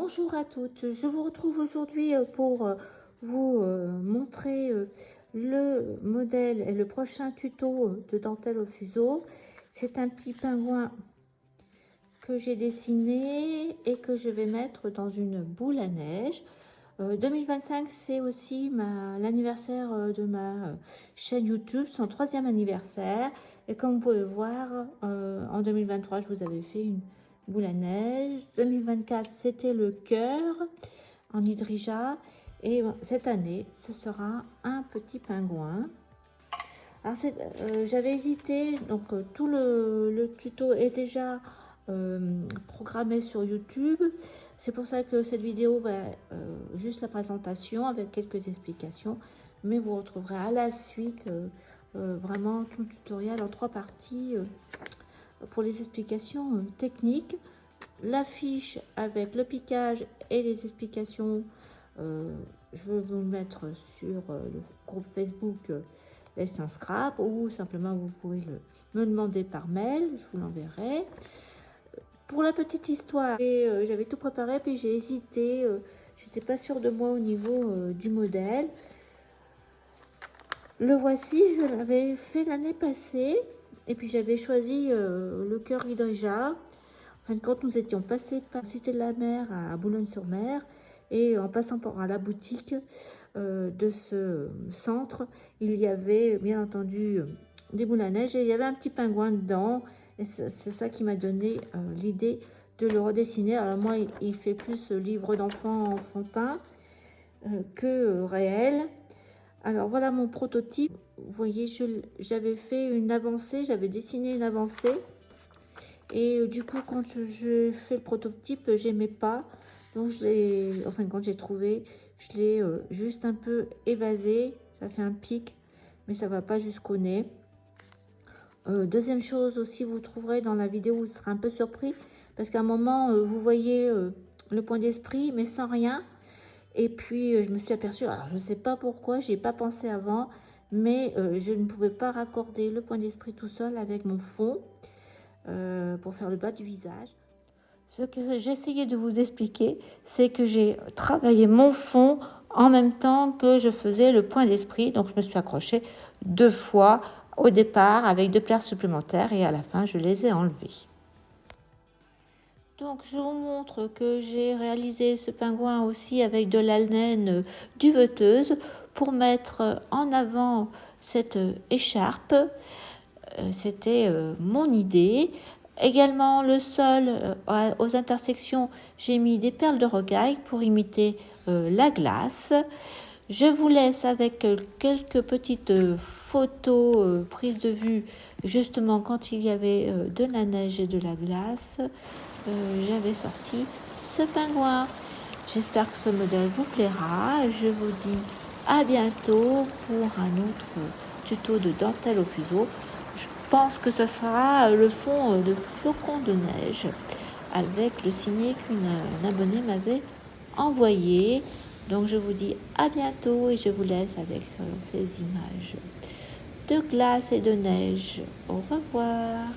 Bonjour à toutes, je vous retrouve aujourd'hui pour vous montrer le modèle et le prochain tuto de dentelle au fuseau. C'est un petit pingouin que j'ai dessiné et que je vais mettre dans une boule à neige. 2025, c'est aussi l'anniversaire de ma chaîne YouTube, son 3e anniversaire. Et comme vous pouvez voir, en 2023, je vous avais fait une boule à neige. 2024, c'était le cœur en hydrija. Et cette année, ce sera un petit pingouin. Alors, j'avais hésité, donc tout le tuto est déjà programmé sur YouTube. C'est pour ça que cette vidéo va juste la présentation avec quelques explications, mais vous retrouverez à la suite vraiment tout le tutoriel en 3 parties pour les explications techniques, la fiche avec le piquage et les explications. Je vais vous le mettre sur le groupe Facebook Dessin Scrap, ou simplement vous pouvez me demander par mail, je vous l'enverrai. Pour la petite histoire, j'avais tout préparé, puis j'ai hésité, j'étais pas sûre de moi au niveau du modèle. Le voici, je l'avais fait l'année passée, et puis j'avais choisi le cœur hydrija. En fin de compte, nous étions passés par Cité de la Mer à Boulogne-sur-Mer, et en passant par la boutique de ce centre, il y avait bien entendu des boules à neige, et il y avait un petit pingouin dedans. Et c'est ça qui m'a donné l'idée de le redessiner. Alors moi, il fait plus livre d'enfant enfantin que réel. Alors voilà mon prototype. Vous voyez, j'avais fait une avancée, j'avais dessiné une avancée. Et du coup, quand je fais le prototype, j'aimais pas. Donc quand j'ai trouvé, je l'ai juste un peu évasé. Ça fait un pic, mais ça va pas jusqu'au nez. Deuxième chose aussi, vous trouverez dans la vidéo, vous serez un peu surpris parce qu'à un moment, vous voyez le point d'esprit, mais sans rien. Et puis, je me suis aperçue, alors je ne sais pas pourquoi, j'ai pas pensé avant, mais je ne pouvais pas raccorder le point d'esprit tout seul avec mon fond pour faire le bas du visage. Ce que j'ai essayé de vous expliquer, c'est que j'ai travaillé mon fond en même temps que je faisais le point d'esprit. Donc, je me suis accrochée 2 fois au départ avec 2 plaires supplémentaires et à la fin, je les ai enlevées. Donc, je vous montre que j'ai réalisé ce pingouin aussi avec de la laine duveteuse pour mettre en avant cette écharpe. C'était mon idée. Également, le sol, aux intersections, j'ai mis des perles de rocaille pour imiter la glace. Je vous laisse avec quelques petites photos prises de vue, justement quand il y avait de la neige et de la glace. J'avais sorti ce pingouin. J'espère que ce modèle vous plaira. Je vous dis à bientôt pour un autre tuto de dentelle au fuseau. Je pense que ce sera le fond de flocons de neige avec le signet qu'une abonnée m'avait envoyé. Donc je vous dis à bientôt et je vous laisse avec ces images de glace et de neige. Au revoir.